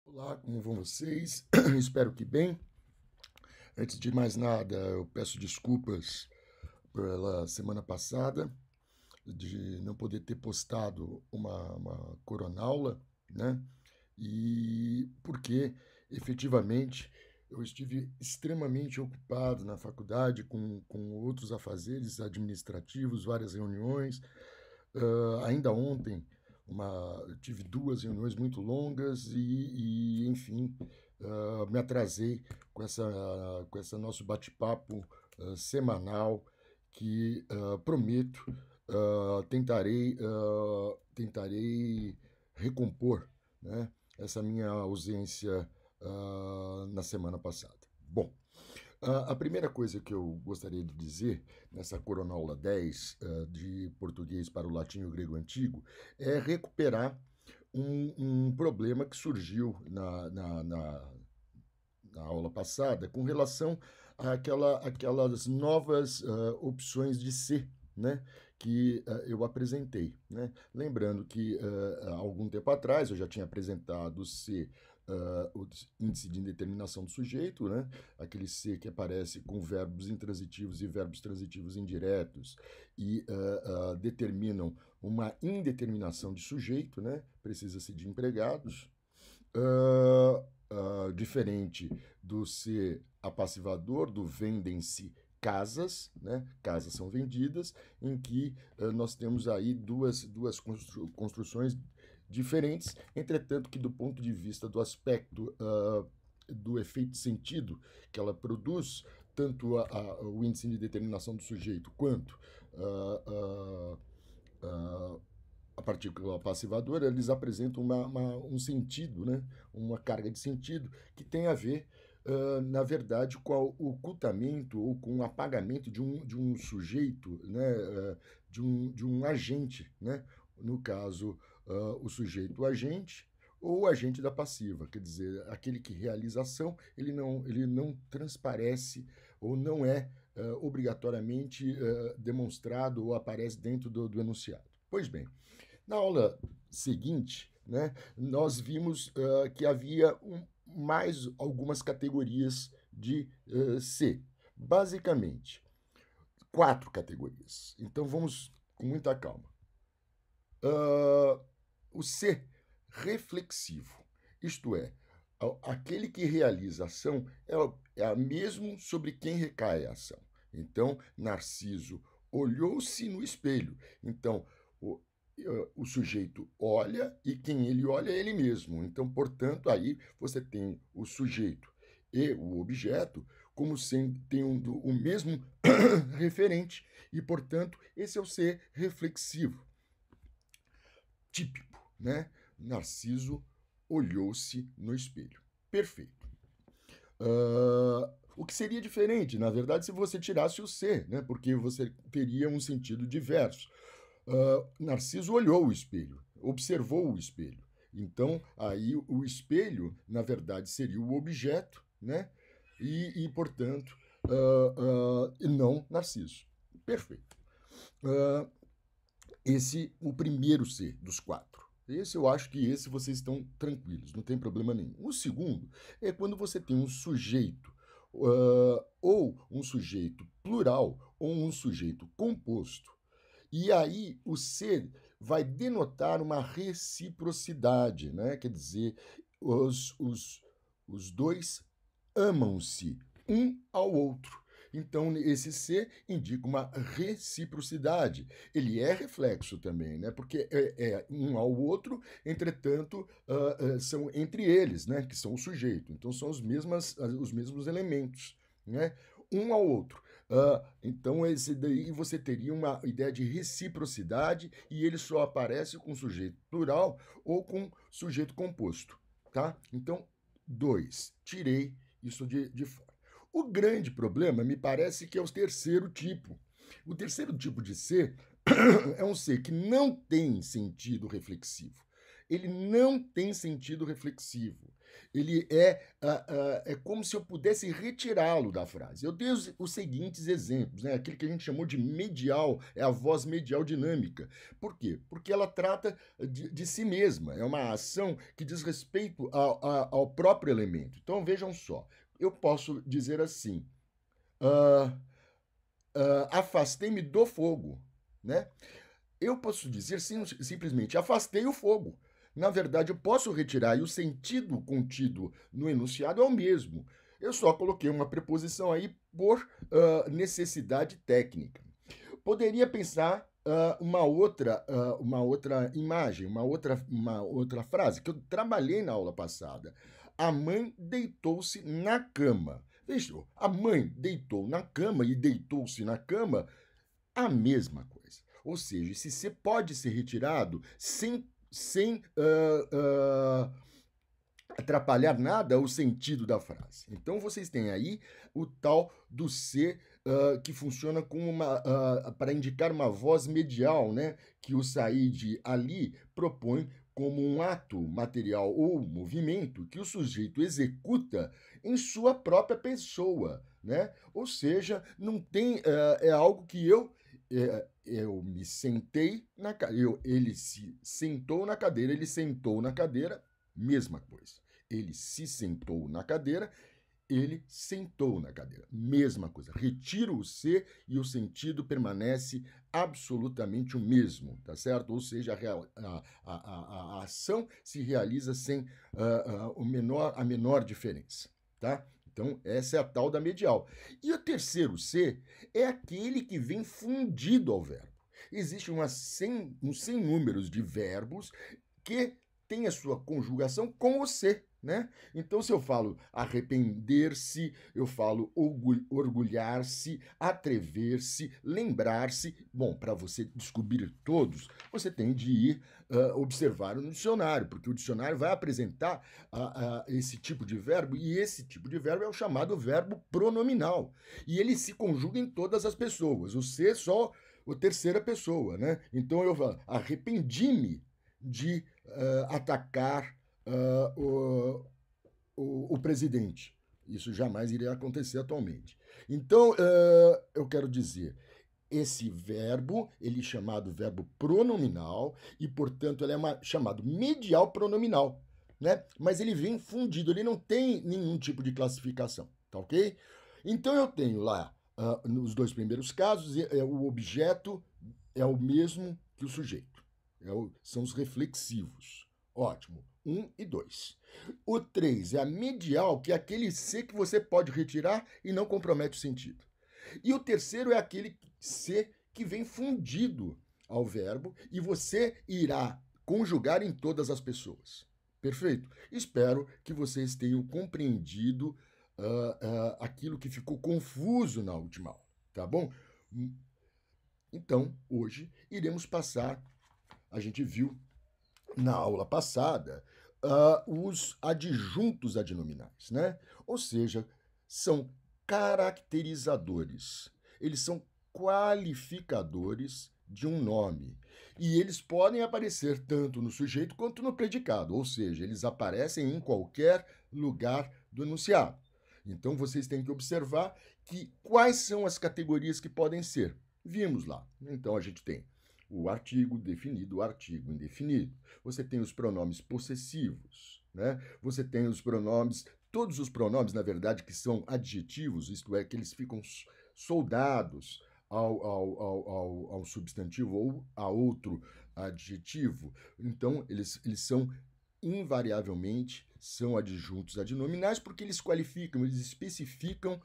Olá, como vão vocês? Espero que bem. Antes de mais nada, eu peço desculpas pela semana passada, de não poder ter postado uma coronaula, né? E porque, efetivamente, eu estive extremamente ocupado na faculdade com outros afazeres administrativos, várias reuniões. Ainda ontem, tive duas reuniões muito longas enfim, me atrasei com essa nosso bate-papo semanal que prometo tentarei recompor, né, essa minha ausência na semana passada. Bom, a primeira coisa que eu gostaria de dizer nessa Coronaula 10, de português para o latim e o grego antigo, é recuperar um problema que surgiu na aula passada com relação àquelas novas opções de C, né, que eu apresentei. Né? Lembrando que há algum tempo atrás eu já tinha apresentado o C, o índice de indeterminação do sujeito, né? Aquele C que aparece com verbos intransitivos e verbos transitivos indiretos e determinam uma indeterminação de sujeito, né? Precisa-se de empregados. Diferente do ser apassivador, do vendem-se casas, né? Casas são vendidas, em que nós temos aí duas construções diferentes, entretanto que do ponto de vista do aspecto do efeito de sentido que ela produz, tanto o índice de determinação do sujeito quanto uh, uh, a partícula passivadora, eles apresentam um sentido, né? Uma carga de sentido que tem a ver, na verdade, com o ocultamento ou com o apagamento de um sujeito, né? De um agente, né? No caso, o sujeito agente ou o agente da passiva, quer dizer, aquele que realiza a ação, ele não transparece ou não é obrigatoriamente demonstrado ou aparece dentro do enunciado. Pois bem, na aula seguinte, né, nós vimos que havia mais algumas categorias de C. Basicamente, quatro categorias. Então vamos com muita calma. O C reflexivo, isto é, aquele que realiza a ação é a mesmo sobre quem recai a ação. Então, Narciso olhou-se no espelho. Então, o sujeito olha e quem ele olha é ele mesmo. Então, portanto, aí você tem o sujeito e o objeto como tendo o mesmo referente e, portanto, esse é o ser reflexivo típico, né? Narciso olhou-se no espelho. Perfeito. O que seria diferente, na verdade, se você tirasse o C, né? Porque você teria um sentido diverso. Narciso olhou o espelho, observou o espelho. Então, aí o espelho, na verdade, seria o objeto, né? Portanto, não Narciso. Perfeito. O primeiro C dos quatro. Eu acho que vocês estão tranquilos, não tem problema nenhum. O segundo é quando você tem um sujeito, ou um sujeito plural, ou um sujeito composto. E aí o C vai denotar uma reciprocidade, né? Quer dizer, os dois amam-se um ao outro. Então, esse ser indica uma reciprocidade. Ele é reflexo também, né? Porque é um ao outro, entretanto, são entre eles, né? Que são o sujeito. Então, são os mesmos elementos, né? Um ao outro. Então, esse daí você teria uma ideia de reciprocidade e ele só aparece com sujeito plural ou com sujeito composto, tá? Então, dois. Tirei isso de fora. O grande problema, me parece que é o terceiro tipo. O terceiro tipo de ser é um ser que não tem sentido reflexivo. Ele não tem sentido reflexivo. Ele é como se eu pudesse retirá-lo da frase. Eu dei os seguintes exemplos, né? Aquele que a gente chamou de medial, é a voz medial dinâmica. Por quê? Porque ela trata de si mesma, é uma ação que diz respeito ao próprio elemento. Então vejam só, eu posso dizer assim, afastei-me do fogo, né? Eu posso dizer simplesmente afastei o fogo. Na verdade, eu posso retirar e o sentido contido no enunciado é o mesmo. Eu só coloquei uma preposição aí por necessidade técnica. Poderia pensar uma outra imagem, uma outra frase que eu trabalhei na aula passada. A mãe deitou-se na cama. Veja, a mãe deitou na cama e deitou-se na cama, a mesma coisa. Ou seja, esse C pode ser retirado sem atrapalhar nada o sentido da frase. Então vocês têm aí o tal do C que funciona como para indicar uma voz medial, né? Que o Said ali propõe como um ato material ou movimento que o sujeito executa em sua própria pessoa, né? Ou seja, não tem é algo que eu me sentei na cadeira, ele se sentou na cadeira, ele sentou na cadeira, mesma coisa. Ele se sentou na cadeira, ele sentou na cadeira. Mesma coisa. Retiro o C e o sentido permanece absolutamente o mesmo, tá certo? Ou seja, a ação se realiza sem a menor diferença, tá? Então, essa é a tal da medial. E o terceiro C é aquele que vem fundido ao verbo. Existe uns 100 números de verbos que tem a sua conjugação com o C, né? Então, se eu falo arrepender-se, eu falo orgulhar-se, atrever-se, lembrar-se. Bom, para você descobrir todos, você tem de ir observar no dicionário, porque o dicionário vai apresentar esse tipo de verbo, e esse tipo de verbo é o chamado verbo pronominal. E ele se conjuga em todas as pessoas. O C só a terceira pessoa, né? Então, eu falo, arrependi-me de atacar o presidente. Isso jamais iria acontecer atualmente. Então, eu quero dizer, esse verbo, ele é chamado verbo pronominal e, portanto, ele é chamado medial pronominal, né? Mas ele vem fundido, ele não tem nenhum tipo de classificação, tá ok? Então, eu tenho lá, nos dois primeiros casos, o objeto é o mesmo que o sujeito. São os reflexivos. Ótimo. 1 e 2. O 3 é a medial, que é aquele C que você pode retirar e não compromete o sentido. E o terceiro é aquele C que vem fundido ao verbo e você irá conjugar em todas as pessoas. Perfeito? Espero que vocês tenham compreendido aquilo que ficou confuso na última aula, tá bom? Então, hoje, iremos passar. A gente viu na aula passada os adjuntos adnominais, né? Ou seja, são caracterizadores. Eles são qualificadores de um nome. E eles podem aparecer tanto no sujeito quanto no predicado, ou seja, eles aparecem em qualquer lugar do enunciado. Então vocês têm que observar quais são as categorias que podem ser. Vimos lá. Então a gente tem o artigo definido, o artigo indefinido. Você tem os pronomes possessivos, né? Você tem os pronomes, todos os pronomes, na verdade, que são adjetivos, isto é, que eles ficam soldados ao substantivo ou a outro adjetivo. Então, eles são invariavelmente são adjuntos adnominais porque eles qualificam, eles especificam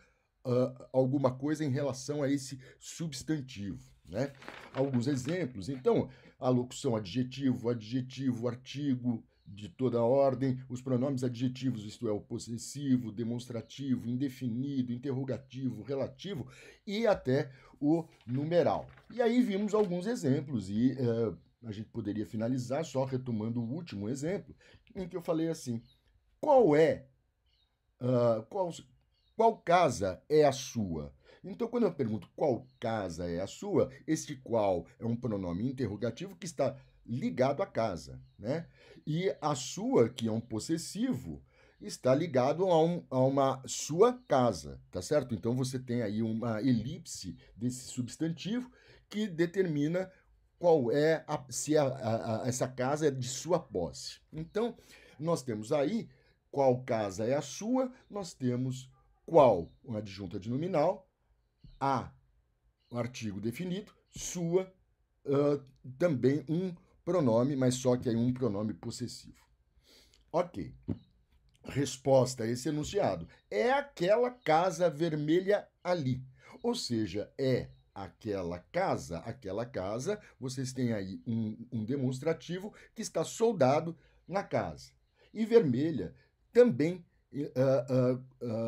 alguma coisa em relação a esse substantivo, né? Alguns exemplos. Então, a locução adjetivo, artigo de toda ordem, os pronomes adjetivos, isto é, o possessivo, demonstrativo, indefinido, interrogativo, relativo e até o numeral. E aí vimos alguns exemplos e a gente poderia finalizar só retomando o último exemplo, em que eu falei assim, qual casa é a sua? Então, quando eu pergunto qual casa é a sua, este qual é um pronome interrogativo que está ligado à casa, né? E a sua, que é um possessivo, está ligado a uma sua casa, tá certo? Então você tem aí uma elipse desse substantivo que determina qual é se essa casa é de sua posse. Então, nós temos aí qual casa é a sua, nós temos qual, uma adjunta de nominal, a, o artigo definido, sua, também um pronome, mas só que é um pronome possessivo. Ok. Resposta a esse enunciado. É aquela casa vermelha ali. Ou seja, é aquela casa, vocês têm aí um demonstrativo que está soldado na casa. E vermelha também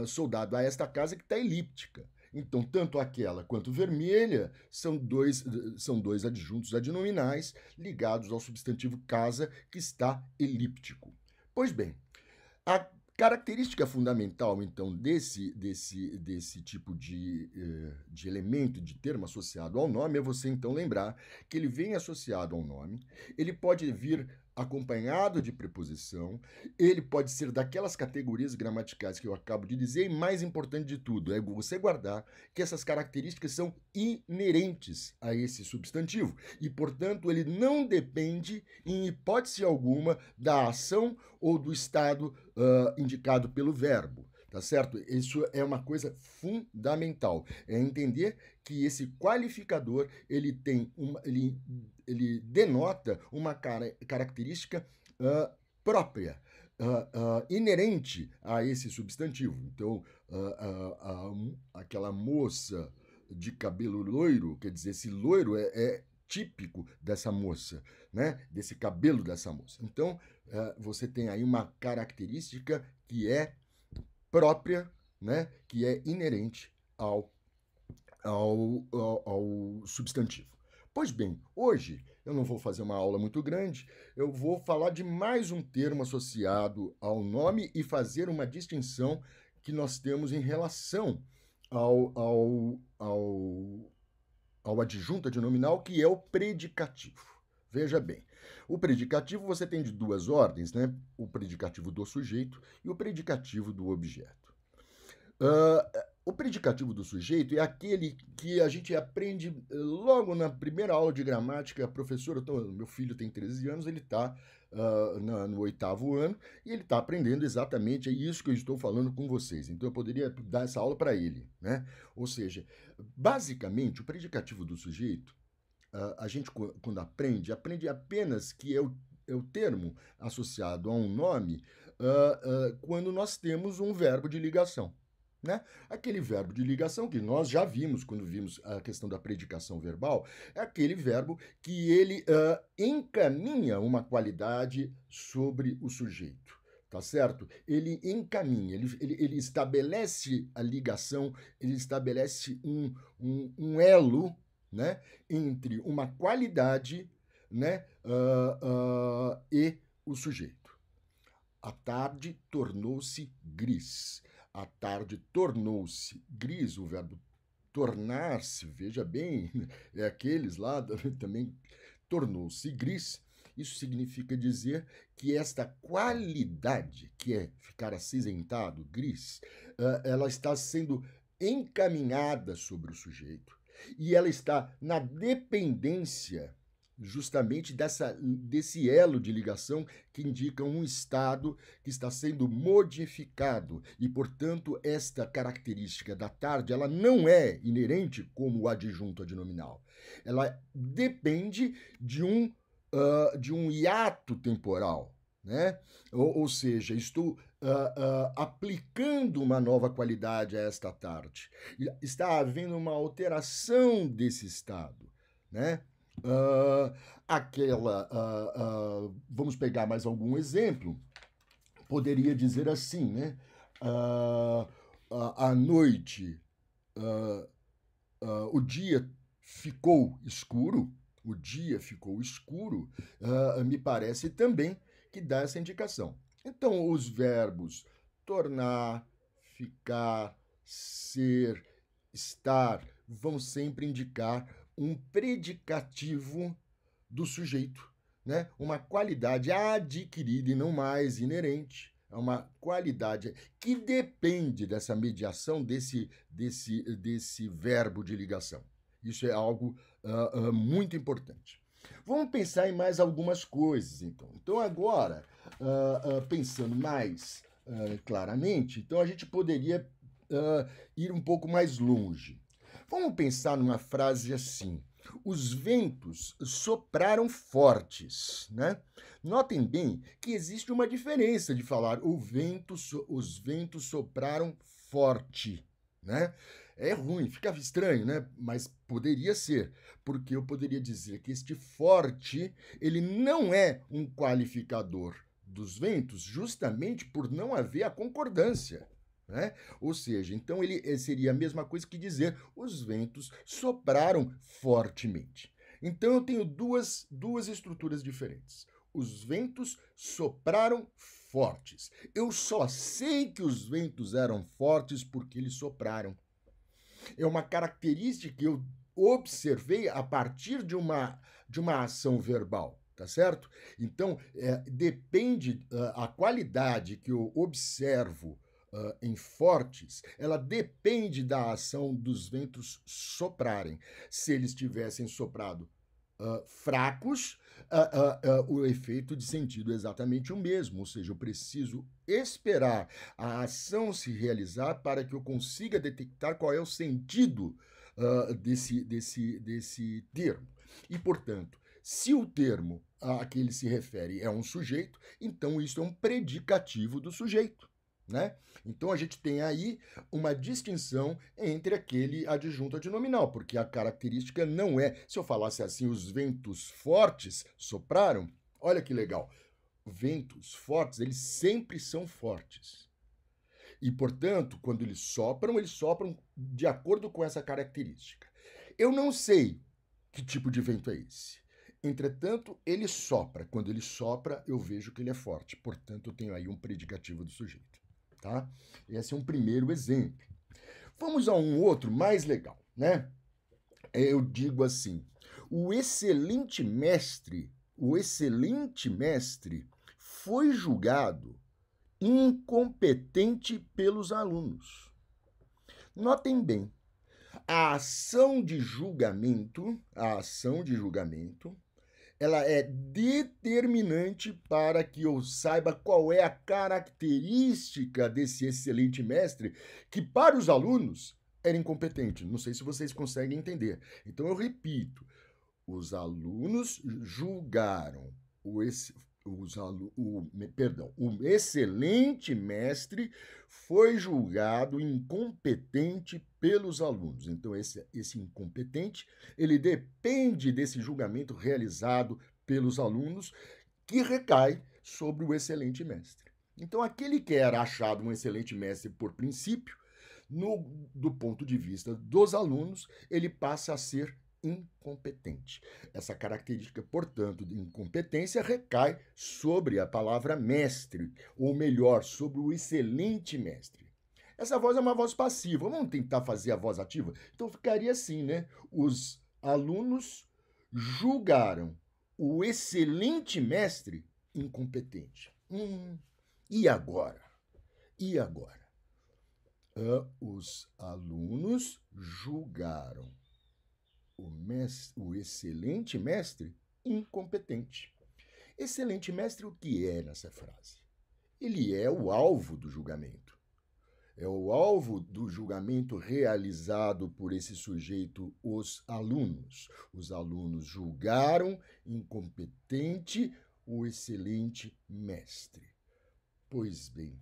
soldado a esta casa que está elíptica. Então, tanto aquela quanto vermelha são dois adjuntos adnominais ligados ao substantivo casa que está elíptico. Pois bem, a característica fundamental, então, desse tipo de elemento, de termo associado ao nome, é você, então, lembrar que ele vem associado ao nome, ele pode vir acompanhado de preposição, ele pode ser daquelas categorias gramaticais que eu acabo de dizer, e mais importante de tudo, é você guardar que essas características são inerentes a esse substantivo, e, portanto, ele não depende, em hipótese alguma, da ação ou do estado indicado pelo verbo, tá certo? Isso é uma coisa fundamental. É entender que esse qualificador ele tem ele denota uma característica própria, inerente a esse substantivo. Então, aquela moça de cabelo loiro, quer dizer, esse loiro é típico dessa moça, né? Desse cabelo dessa moça. Então, você tem aí uma característica que é própria, né? Que é inerente ao substantivo. Pois bem, hoje eu não vou fazer uma aula muito grande, eu vou falar de mais um termo associado ao nome e fazer uma distinção que nós temos em relação ao adjunto adnominal, que é o predicativo. Veja bem, o predicativo você tem de duas ordens, né? O predicativo do sujeito e o predicativo do objeto. O predicativo do sujeito é aquele que a gente aprende logo na primeira aula de gramática. A professora, meu filho tem 13 anos, ele está no 8º ano e ele está aprendendo exatamente isso que eu estou falando com vocês. Então eu poderia dar essa aula para ele, né? Ou seja, basicamente o predicativo do sujeito, a gente quando aprende apenas que é o termo associado a um nome quando nós temos um verbo de ligação. Né? Aquele verbo de ligação que nós já vimos quando vimos a questão da predicação verbal, é aquele verbo que ele encaminha uma qualidade sobre o sujeito, tá certo? Ele encaminha, ele estabelece a ligação, ele estabelece um elo, né, entre uma qualidade, né, e o sujeito. A tarde tornou-se gris. A tarde tornou-se gris, o verbo tornar-se, veja bem, é aqueles lá também, tornou-se gris. Isso significa dizer que esta qualidade, que é ficar acinzentado, gris, ela está sendo encaminhada sobre o sujeito e ela está na dependência justamente desse elo de ligação que indica um estado que está sendo modificado e, portanto, esta característica da tarde ela não é inerente como o adjunto adnominal. Ela depende de um hiato temporal, né? Ou seja, estou aplicando uma nova qualidade a esta tarde. Está havendo uma alteração desse estado, né? Vamos pegar mais algum exemplo. Poderia dizer assim, né? À noite, o dia ficou escuro. O dia ficou escuro. Me parece também que dá essa indicação. Então, os verbos tornar, ficar, ser, estar vão sempre indicar um predicativo do sujeito, né? Uma qualidade adquirida e não mais inerente é uma qualidade que depende dessa mediação desse verbo de ligação. Isso é algo muito importante. Vamos pensar em mais algumas coisas, então. Então, agora, pensando mais claramente, então a gente poderia ir um pouco mais longe. Vamos pensar numa frase assim: os ventos sopraram fortes, né? Notem bem que existe uma diferença de falar os ventos sopraram forte, né? É ruim, fica estranho, né? Mas poderia ser, porque eu poderia dizer que este forte, ele não é um qualificador dos ventos, justamente por não haver a concordância. Né? Ou seja, então ele seria a mesma coisa que dizer os ventos sopraram fortemente. Então eu tenho duas estruturas diferentes. Os ventos sopraram fortes. Eu só sei que os ventos eram fortes porque eles sopraram. É uma característica que eu observei a partir de uma ação verbal. Tá certo? Então, depende a qualidade que eu observo em fortes, ela depende da ação dos ventos soprarem. Se eles tivessem soprado fracos, o efeito de sentido é exatamente o mesmo, ou seja, eu preciso esperar a ação se realizar para que eu consiga detectar qual é o sentido desse termo. E, portanto, se o termo a que ele se refere é um sujeito, então isso é um predicativo do sujeito. Né? Então a gente tem aí uma distinção entre aquele adjunto adnominal, porque a característica não é, se eu falasse assim, os ventos fortes sopraram, olha que legal, ventos fortes, eles sempre são fortes. E, portanto, quando eles sopram de acordo com essa característica. Eu não sei que tipo de vento é esse. Entretanto, ele sopra. Quando ele sopra, eu vejo que ele é forte. Portanto, eu tenho aí um predicativo do sujeito. Tá? Esse é um primeiro exemplo. Vamos a um outro mais legal, né? Eu digo assim: o excelente mestre foi julgado incompetente pelos alunos. Notem bem, a ação de julgamento, ela é determinante para que eu saiba qual é a característica desse excelente mestre, que para os alunos era incompetente. Não sei se vocês conseguem entender. Então eu repito: os alunos julgaram o excelente mestre foi julgado incompetente pelos alunos. Então, esse incompetente, ele depende desse julgamento realizado pelos alunos, que recai sobre o excelente mestre. Então, aquele que era achado um excelente mestre por princípio, do ponto de vista dos alunos, ele passa a ser incompetente. Essa característica, portanto, de incompetência recai sobre a palavra mestre, ou melhor, sobre o excelente mestre. Essa voz é uma voz passiva. Vamos tentar fazer a voz ativa? Então ficaria assim, né? Os alunos julgaram o excelente mestre incompetente. E agora? Os alunos julgaram o excelente mestre incompetente. Excelente mestre, o que é nessa frase? Ele é o alvo do julgamento. É o alvo do julgamento realizado por esse sujeito, os alunos. Os alunos julgaram incompetente o excelente mestre. Pois bem,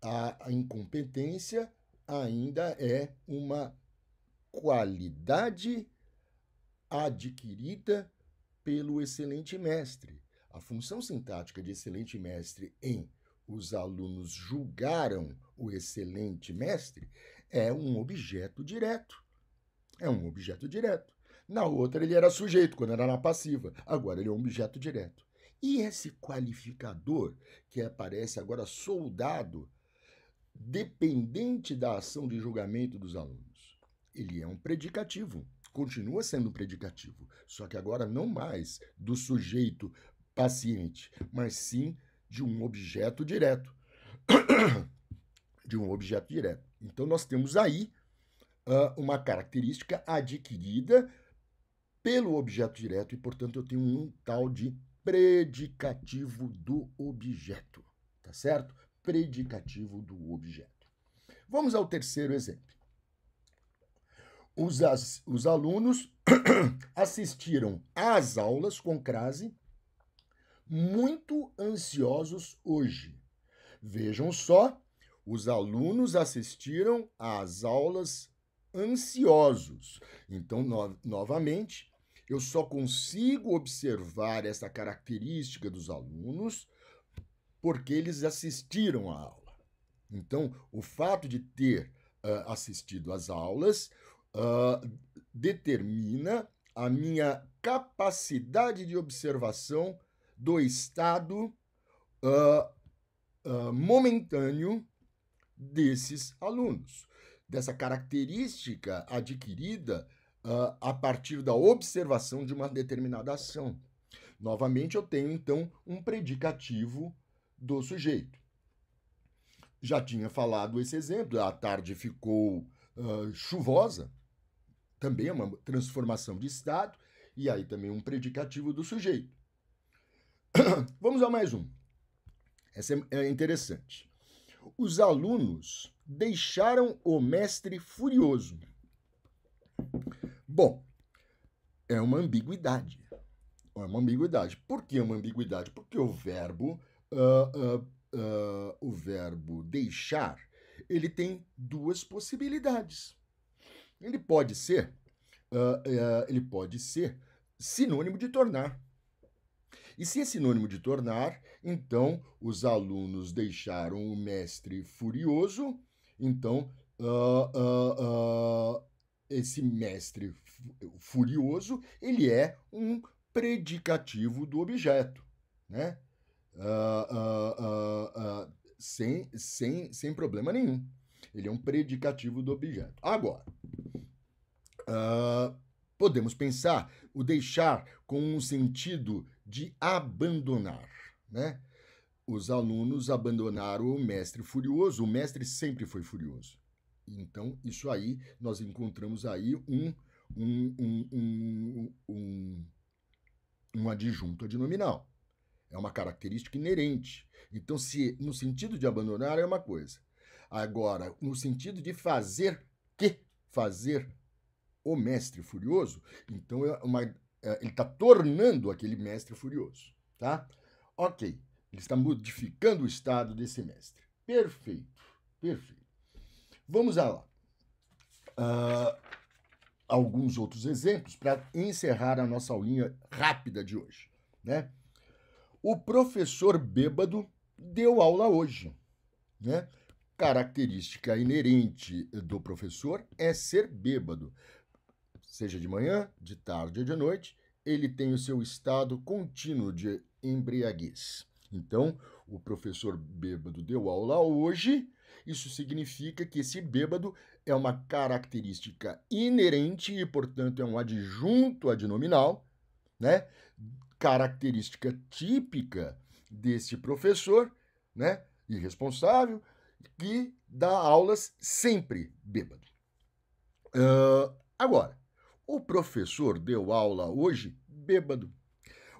a incompetência ainda é uma qualidade adquirida pelo excelente mestre. A função sintática de excelente mestre em os alunos julgaram o excelente mestre é um objeto direto. Na outra, ele era sujeito, quando era na passiva. Agora, ele é um objeto direto. E esse qualificador, que aparece agora soldado, dependente da ação de julgamento dos alunos, ele é um predicativo, continua sendo um predicativo, só que agora não mais do sujeito paciente, mas sim de um objeto direto. De um objeto direto. Então, nós temos aí uma característica adquirida pelo objeto direto e, portanto, eu tenho um tal de predicativo do objeto, tá certo? Predicativo do objeto. Vamos ao terceiro exemplo. Os alunos assistiram às aulas com crase muito ansiosos hoje. Vejam só, os alunos assistiram às aulas ansiosos. Então, novamente, eu só consigo observar essa característica dos alunos porque eles assistiram à aula. Então, o fato de ter assistido às aulas determina a minha capacidade de observação do estado momentâneo desses alunos, dessa característica adquirida a partir da observação de uma determinada ação. Novamente, eu tenho, então, um predicativo do sujeito. Já tinha falado esse exemplo, a tarde ficou chuvosa, também é uma transformação de estado, e aí também um predicativo do sujeito. Vamos a mais um. Essa é interessante. Os alunos deixaram o mestre furioso. Bom, é uma ambiguidade. É uma ambiguidade. Por que uma ambiguidade? Porque o verbo deixar, ele tem duas possibilidades. Ele pode ser sinônimo de tornar. E se é sinônimo de tornar, então os alunos deixaram o mestre furioso, então esse mestre furioso, ele é um predicativo do objeto, né? Sem problema nenhum. Ele é um predicativo do objeto. Agora, podemos pensar o deixar com um sentido de abandonar, né? Os alunos abandonaram o mestre furioso. O mestre sempre foi furioso. Então, isso aí, nós encontramos aí um adjunto adnominal. É uma característica inerente. Então, se no sentido de abandonar é uma coisa. Agora, no sentido de fazer o mestre furioso, então ele está tornando aquele mestre furioso, tá? Ok, ele está modificando o estado desse mestre. Perfeito, perfeito. Vamos lá. Alguns outros exemplos para encerrar a nossa aulinha rápida de hoje, né? O professor bêbado deu aula hoje, né? Característica inerente do professor é ser bêbado. Seja de manhã, de tarde ou de noite, ele tem o seu estado contínuo de embriaguez. Então, o professor bêbado deu aula hoje, isso significa que esse bêbado é uma característica inerente e, portanto, é um adjunto adnominal, né? Característica típica desse professor, né? Irresponsável, que dá aulas sempre bêbado. Agora, o professor deu aula hoje bêbado.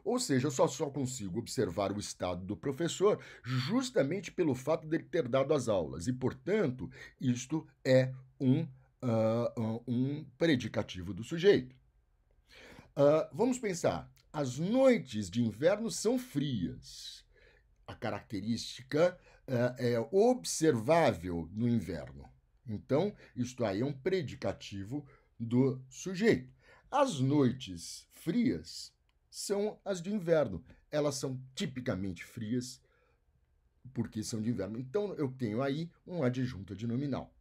Ou seja, eu só consigo observar o estado do professor justamente pelo fato dele ter dado as aulas. E, portanto, isto é um predicativo do sujeito. Vamos pensar. As noites de inverno são frias. A característica é observável no inverno. Então, isto aí é um predicativo do sujeito. As noites frias são as de inverno. Elas são tipicamente frias porque são de inverno. Então, eu tenho aí um adjunto adnominal.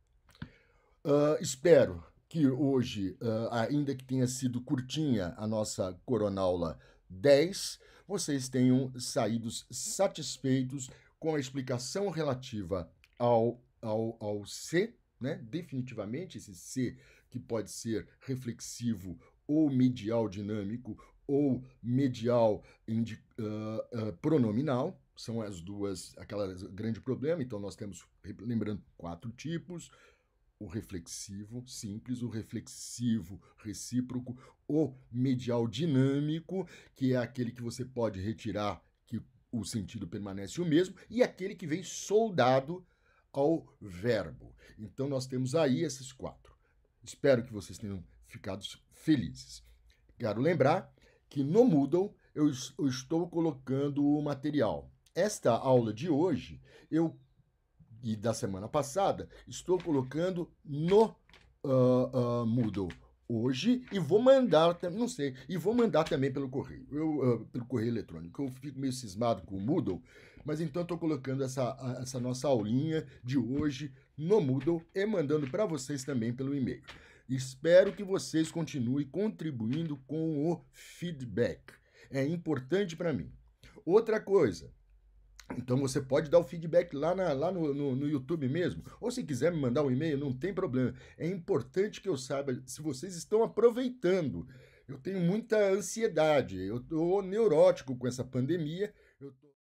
Espero que hoje, ainda que tenha sido curtinha a nossa coronaula 10, vocês tenham saído satisfeitos com a explicação relativa ao C, né? Definitivamente, esse C que pode ser reflexivo ou medial dinâmico ou medial pronominal, são as duas, aquela grande problema. Então, nós temos, lembrando, 4 tipos: o reflexivo simples, o reflexivo recíproco, o medial dinâmico, que é aquele que você pode retirar, que o sentido permanece o mesmo, e aquele que vem soldado ao verbo. Então, nós temos aí esses 4. Espero que vocês tenham ficado felizes. Quero lembrar que no Moodle eu estou colocando o material. Esta aula de hoje e da semana passada, estou colocando no Moodle hoje e vou mandar, não sei, e vou mandar também pelo correio, pelo correio eletrônico. Eu fico meio cismado com o Moodle, mas então estou colocando essa nossa aulinha de hoje no Moodle e mandando para vocês também pelo e-mail. Espero que vocês continuem contribuindo com o feedback. É importante para mim. Outra coisa, então você pode dar o feedback lá no YouTube mesmo. Ou se quiser me mandar um e-mail, não tem problema. É importante que eu saiba se vocês estão aproveitando. Eu tenho muita ansiedade, eu estou neurótico com essa pandemia. Eu tô...